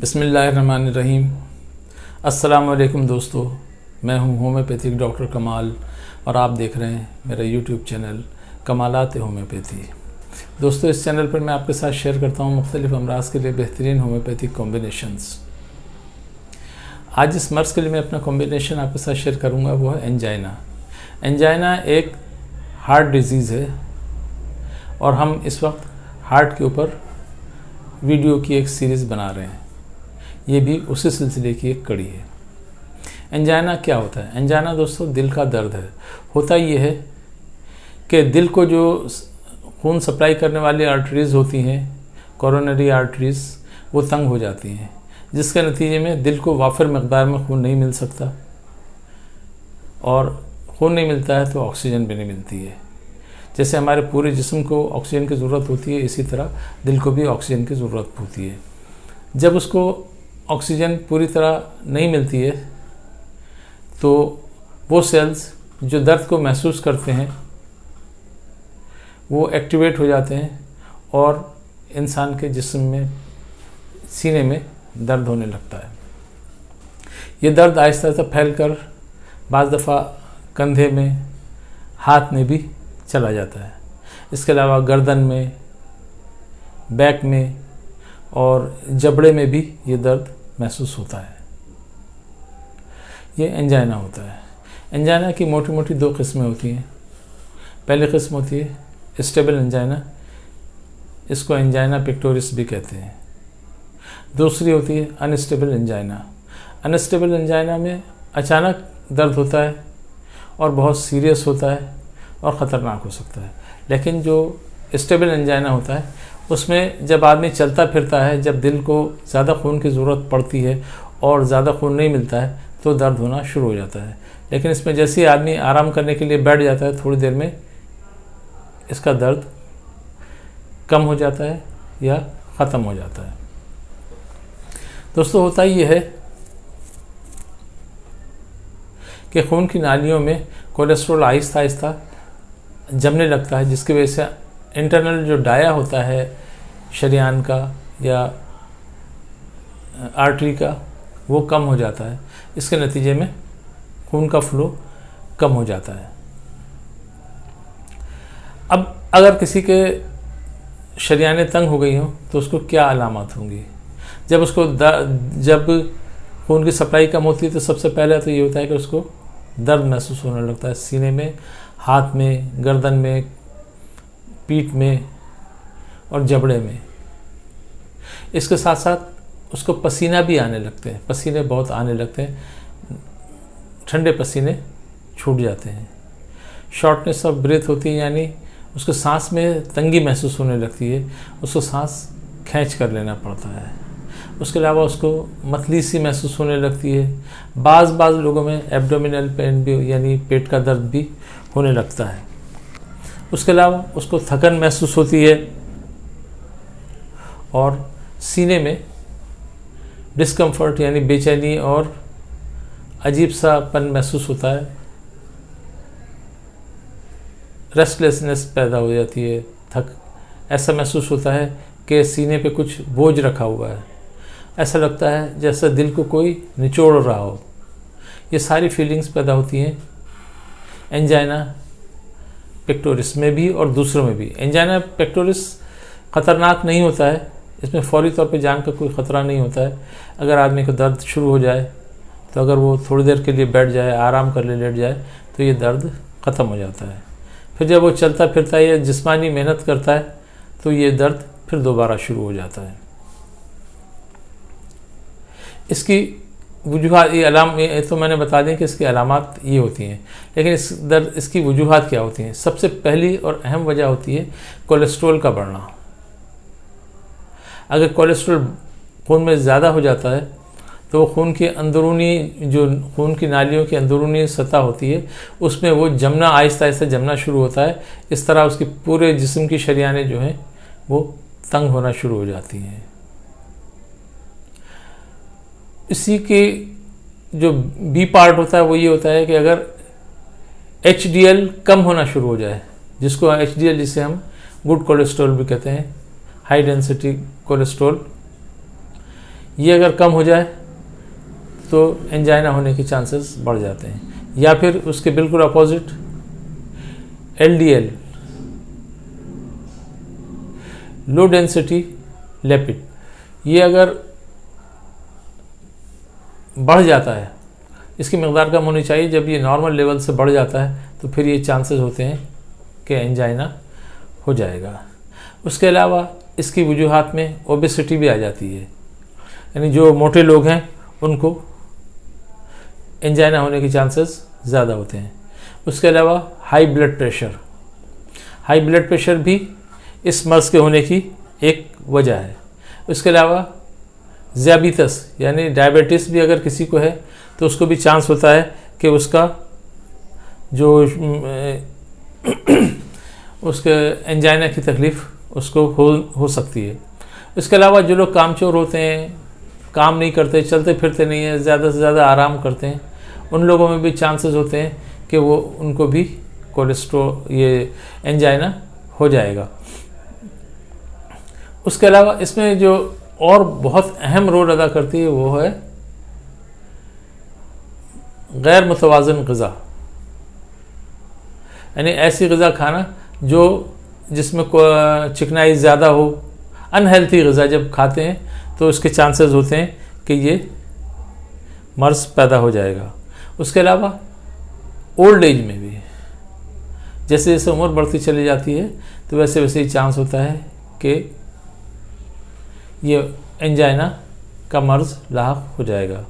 बिस्मिल्लाहिर्रहमानिर्रहीम। अस्सलाम वालेकुम दोस्तों, मैं हूं होम्योपैथिक डॉक्टर कमाल और आप देख रहे हैं मेरा यूट्यूब चैनल कमालात होम्योपैथी। दोस्तों, इस चैनल पर मैं आपके साथ शेयर करता हूं मुख्तलिफ अमराज के लिए बेहतरीन होम्योपैथिक कॉम्बिनेशंस। आज जिस मर्ज़ के लिए मैं अपना कॉम्बिनेशन आपके साथ शेयर करूंगा वो है एंजाइना। एंजाइना एक हार्ट डिजीज़ है और हम इस वक्त हार्ट के ऊपर वीडियो की एक सीरीज़ बना रहे हैं। ये भी उसी सिलसिले की एक कड़ी है। एंजाइना क्या होता है? एंजाइना दोस्तों दिल का दर्द है। होता ये है कि दिल को जो खून सप्लाई करने वाली आर्टरीज़ होती हैं, कोरोनरी आर्टरीज़, वो तंग हो जाती हैं, जिसके नतीजे में दिल को वाफिर मकदार में खून नहीं मिल सकता और खून नहीं मिलता है तो ऑक्सीजन भी नहीं मिलती है। जैसे हमारे पूरे जिस्म को ऑक्सीजन की ज़रूरत होती है, इसी तरह दिल को भी ऑक्सीजन की ज़रूरत होती है। जब उसको ऑक्सीजन पूरी तरह नहीं मिलती है तो वो सेल्स जो दर्द को महसूस करते हैं वो एक्टिवेट हो जाते हैं और इंसान के जिस्म में, सीने में दर्द होने लगता है। ये दर्द आहिस्ता आहिस्ता फैलकर बाज़ दफ़ा कंधे में, हाथ में भी चला जाता है। इसके अलावा गर्दन में, बैक में और जबड़े में भी ये दर्द महसूस होता है। ये एंजाइना होता है। एंजाइना की मोटी मोटी दो किस्में होती हैं। पहली किस्म होती है स्टेबल एंजाइना, इसको एंजाइना पिक्टोरिस भी कहते हैं। दूसरी होती है अनस्टेबल एंजाइना। अनस्टेबल एंजाइना में अचानक दर्द होता है और बहुत सीरियस होता है और ख़तरनाक हो सकता है। लेकिन जो स्टेबल एंजाइना होता है उसमें जब आदमी चलता फिरता है, जब दिल को ज़्यादा खून की ज़रूरत पड़ती है और ज़्यादा खून नहीं मिलता है तो दर्द होना शुरू हो जाता है। लेकिन इसमें जैसे ही आदमी आराम करने के लिए बैठ जाता है, थोड़ी देर में इसका दर्द कम हो जाता है या ख़त्म हो जाता है। दोस्तों, होता ये है कि खून की नालियों में कोलेस्ट्रॉल आहिस्ता आहिस्ता जमने लगता है, जिसकी वजह से इंटरनल जो डाया होता है शरीयान का या आर्टरी का, वो कम हो जाता है। इसके नतीजे में खून का फ्लो कम हो जाता है। अब अगर किसी के शरीयानें तंग हो गई हों तो उसको क्या अलामत होंगी? जब खून की सप्लाई कम होती है तो सबसे पहले तो ये होता है कि उसको दर्द महसूस होने लगता है सीने में, हाथ में, गर्दन में, पीठ में और जबड़े में। इसके साथ साथ उसको पसीना भी आने लगते हैं, पसीने बहुत आने लगते हैं, ठंडे पसीने छूट जाते हैं। शॉर्टनेस ऑफ ब्रेथ होती है, यानी उसको सांस में तंगी महसूस होने लगती है, उसको सांस खींच कर लेना पड़ता है। उसके अलावा उसको मतली सी महसूस होने लगती है। बाज़ लोगों में एब्डोमिनल पेन भी, यानी पेट का दर्द भी होने लगता है। उसके अलावा उसको थकन महसूस होती है और सीने में डिस्कम्फर्ट यानी बेचैनी और अजीब सा पन महसूस होता है। रेस्टलेसनेस पैदा हो जाती है। ऐसा महसूस होता है कि सीने पे कुछ बोझ रखा हुआ है। ऐसा लगता है जैसे दिल को कोई निचोड़ रहा हो। ये सारी फीलिंग्स पैदा होती हैं एंजाइना पेक्टोरिस में भी और दूसरों में भी। एंजाइना पेक्टोरिस ख़तरनाक नहीं होता है, इसमें फौरी तौर पे जान का कोई ख़तरा नहीं होता है। अगर आदमी को दर्द शुरू हो जाए तो अगर वो थोड़ी देर के लिए बैठ जाए, आराम कर ले, लेट जाए तो ये दर्द ख़त्म हो जाता है। फिर जब वो चलता फिरता है या जिस्मानी मेहनत करता है तो ये दर्द फिर दोबारा शुरू हो जाता है। इसकी वजूहात, ये तो मैंने बता दें कि इसकी अलामात ये होती हैं, लेकिन इसकी वजूहात क्या होती हैं? सबसे पहली और अहम वजह होती है कोलेस्ट्रॉल का बढ़ना। अगर कोलेस्ट्रॉल खून में ज़्यादा हो जाता है तो खून की अंदरूनी, जो खून की नालियों की अंदरूनी सतह होती है, उसमें वो जमना, आहिस्ता आहिस्ता जमना शुरू होता है। इस तरह उसकी पूरे जिस्म की शरीयानें जो हैं वो तंग होना शुरू हो जाती हैं। इसी के जो बी पार्ट होता है वो ये होता है कि अगर HDL कम होना शुरू हो जाए, जिसको HDL, जिसे हम गुड कोलेस्ट्रॉल भी कहते हैं, हाई डेंसिटी कोलेस्ट्रॉल, ये अगर कम हो जाए तो एंजाइना होने के चांसेस बढ़ जाते हैं। या फिर उसके बिल्कुल opposite LDL, low density lipid, ये अगर बढ़ जाता है, इसकी मकदार कम होनी चाहिए, जब ये नॉर्मल लेवल से बढ़ जाता है तो फिर ये चांसेस होते हैं कि एंजाइना हो जाएगा। उसके अलावा इसकी वजूहात में ओबेसिटी भी आ जाती है, यानी जो मोटे लोग हैं उनको एंजाइना होने के चांसेस ज़्यादा होते हैं। उसके अलावा हाई ब्लड प्रेशर भी इस मर्ज़ के होने की एक वजह है। उसके अलावा ज़ियाबितस यानी डायबिटीज़ भी अगर किसी को है तो उसको भी चांस होता है कि उसका जो उसके एंजाइना की तकलीफ़ उसको हो सकती है। इसके अलावा जो लोग कामचोर होते हैं, काम नहीं करते, चलते फिरते नहीं हैं, ज़्यादा से ज़्यादा आराम करते हैं, उन लोगों में भी चांसेस होते हैं कि वो उनको भी कोलेस्ट्रॉल ये एंजाइना हो जाएगा। उसके अलावा इसमें जो और बहुत अहम रोल अदा करती है वो है गैर मुतवाज़न ग़िज़ा, यानी ऐसी ग़िज़ा खाना जिसमें चिकनाई ज़्यादा हो। अनहेल्थी ग़िज़ा जब खाते हैं तो उसके चांसेस होते हैं कि ये मर्ज़ पैदा हो जाएगा। उसके अलावा ओल्ड एज में भी जैसे जैसे उम्र बढ़ती चली जाती है तो वैसे वैसे ही चांस होता है कि ये एंजाइना का मर्ज़ लाहक हो जाएगा।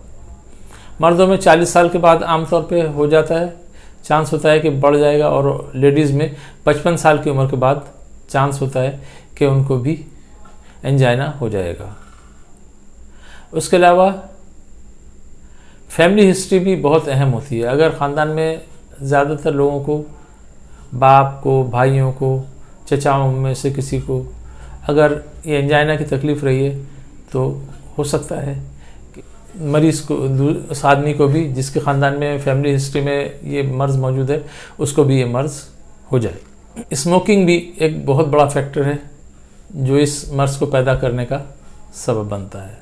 मर्दों में 40 साल के बाद आमतौर पे हो जाता है, चांस होता है कि बढ़ जाएगा, और लेडीज़ में 55 साल की उम्र के बाद चांस होता है कि उनको भी एंजाइना हो जाएगा। उसके अलावा फैमिली हिस्ट्री भी बहुत अहम होती है। अगर ख़ानदान में ज़्यादातर लोगों को, बाप को, भाइयों को, चचाओं में से किसी को अगर ये एंजाइना की तकलीफ़ रही है तो हो सकता है कि मरीज़ को, उस आदमी को भी जिसके ख़ानदान में फैमिली हिस्ट्री में ये मर्ज़ मौजूद है, उसको भी ये मर्ज़ हो जाए। स्मोकिंग भी एक बहुत बड़ा फैक्टर है जो इस मर्ज़ को पैदा करने का सबब बनता है।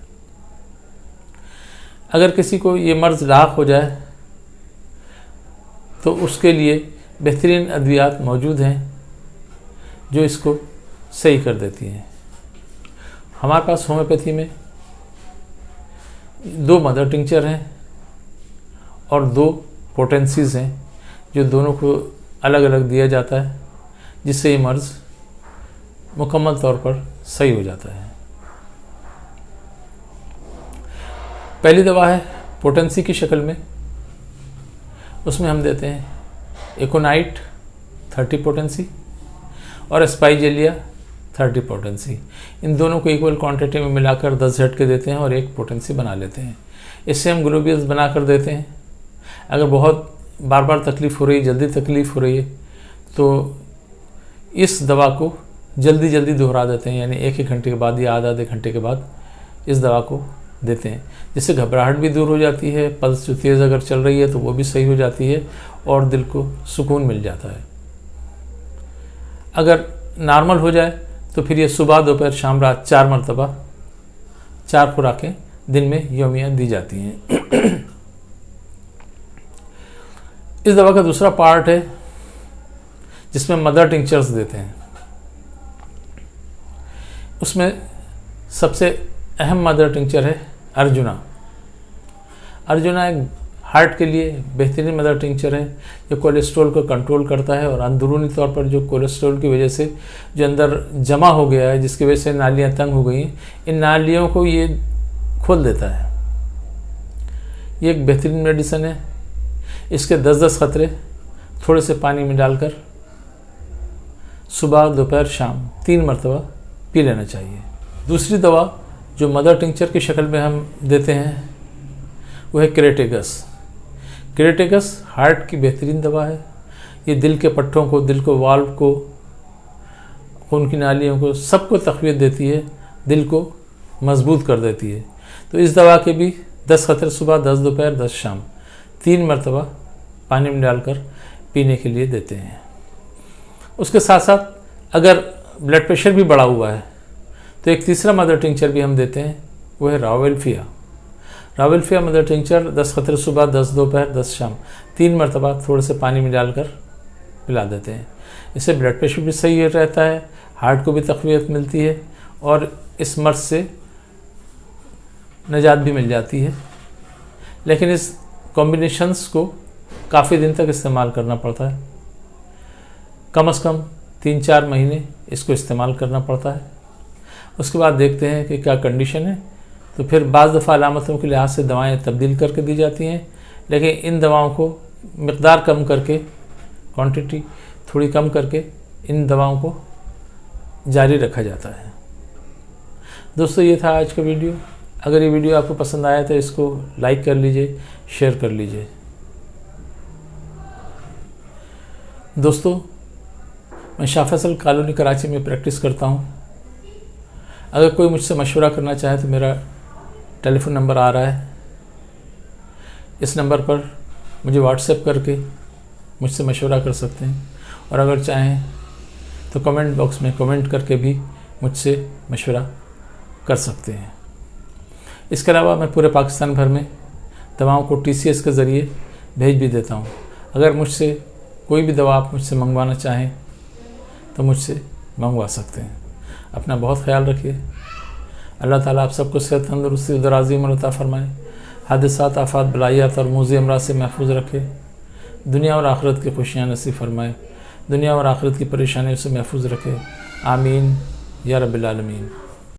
अगर किसी को ये मर्ज़ लाहक हो जाए तो उसके लिए बेहतरीन अद्वियात मौजूद हैं जो इसको सही कर देती हैं। हमारे पास होम्योपैथी में 2 मदर टिंचर हैं और 2 पोटेंसीज़ हैं जो दोनों को अलग अलग दिया जाता है, जिससे ये मर्ज़ मुकम्मल तौर पर सही हो जाता है। पहली दवा है पोटेंसी की शक्ल में, उसमें हम देते हैं एकोनाइट 30 पोटेंसी और स्पाइजेलिया 30 पोटेंसी। इन दोनों को इक्वल क्वांटिटी में मिलाकर 10 झटके देते हैं और 1 पोटेंसी बना लेते हैं। इससे हम ग्लोब्यूल्स बना कर देते हैं। अगर बहुत बार बार तकलीफ़ हो रही है, जल्दी तकलीफ़ हो रही है, तो इस दवा को जल्दी जल्दी दोहरा देते हैं, यानी 1-1 घंटे के बाद या आधे घंटे के बाद इस दवा को देते हैं, जिससे घबराहट भी दूर हो जाती है, पल्स जो तेज़ अगर चल रही है तो वो भी सही हो जाती है और दिल को सुकून मिल जाता है। अगर नॉर्मल हो जाए तो फिर ये सुबह, दोपहर, शाम, रात 4 मरतबा 4 खुराकें दिन में यौमिया दी जाती हैं। इस दवा का दूसरा पार्ट है जिसमें मदर टिंचर्स देते हैं। उसमें सबसे अहम मदर टिंचर है अर्जुना। अर्जुना एक हार्ट के लिए बेहतरीन मदर टिंचर है जो कोलेस्ट्रॉल को कंट्रोल करता है और अंदरूनी तौर पर जो कोलेस्ट्रॉल की वजह से जो अंदर जमा हो गया है, जिसकी वजह से नालियाँ तंग हो गई हैं, इन नालियों को ये खोल देता है। ये एक बेहतरीन मेडिसिन है। इसके 10-10 खतरे थोड़े से पानी में डालकर सुबह, दोपहर, शाम 3 मरतबा पी लेना चाहिए। दूसरी दवा जो मदर टिंचर की शक्ल में हम देते हैं वो है क्रेटेगस। क्रेटेगस हार्ट की बेहतरीन दवा है। ये दिल के पट्टों को, दिल को, वाल्व को, खून की नालियों को, सबको तक़वियत देती है, दिल को मजबूत कर देती है। तो इस दवा के भी 10 खतरे सुबह, 10 दोपहर, 10 शाम 3 मरतबा पानी में डालकर पीने के लिए देते हैं। उसके साथ साथ अगर ब्लड प्रेशर भी बढ़ा हुआ है तो एक तीसरा मदर टिंचर भी हम देते हैं वो है रावेल्फिया। रावेल्फिया मदर टिंचर 10 कतरे सुबह, 10 दोपहर, 10 शाम 3 मरतबा थोड़े से पानी में डालकर पिला देते हैं। इससे ब्लड प्रेशर भी सही रहता है, हार्ट को भी तक़वियत मिलती है और इस मर्ज से निजात भी मिल जाती है। लेकिन इस कॉम्बिनेशंस को काफ़ी दिन तक इस्तेमाल करना पड़ता है, कम से कम 3-4 महीने इसको इस्तेमाल करना पड़ता है। उसके बाद देखते हैं कि क्या कंडीशन है, तो फिर बाज़ दफ़ा अलामतों के लिहाज से दवाएं तब्दील करके दी जाती हैं, लेकिन इन दवाओं को मिक़दार कम करके, क्वांटिटी थोड़ी कम करके इन दवाओं को जारी रखा जाता है। दोस्तों, ये था आज का वीडियो। अगर ये वीडियो आपको पसंद आया तो इसको लाइक कर लीजिए, शेयर कर लीजिए। दोस्तों, मैं शाह फैसल कॉलोनी कराची में प्रैक्टिस करता हूँ। अगर कोई मुझसे मशवरा करना चाहे तो मेरा टेलीफ़ोन नंबर आ रहा है, इस नंबर पर मुझे व्हाट्सएप करके मुझसे मशवरा कर सकते हैं, और अगर चाहें तो कमेंट बॉक्स में कमेंट करके भी मुझसे मशवरा कर सकते हैं। इसके अलावा मैं पूरे पाकिस्तान भर में दवाओं को TCS के ज़रिए भेज भी देता हूँ। अगर मुझसे कोई भी दवा आप मुझसे मंगवाना चाहें तो मुझसे मंगवा सकते हैं। अपना बहुत ख्याल रखिए। अल्लाह ताला आप सबको सेहत, तंदुरुस्ती, दराज़ी उम्र अता फ़रमाए, हादिसात, आफ़ात, बलायात और मूज़ी अमराज से महफूज रखे, दुनिया और आखिरत की खुशियाँ नसीब फरमाए, दुनिया और आखिरत की परेशानियों से महफूज रखे। आमीन या रब्बिल आलमीन।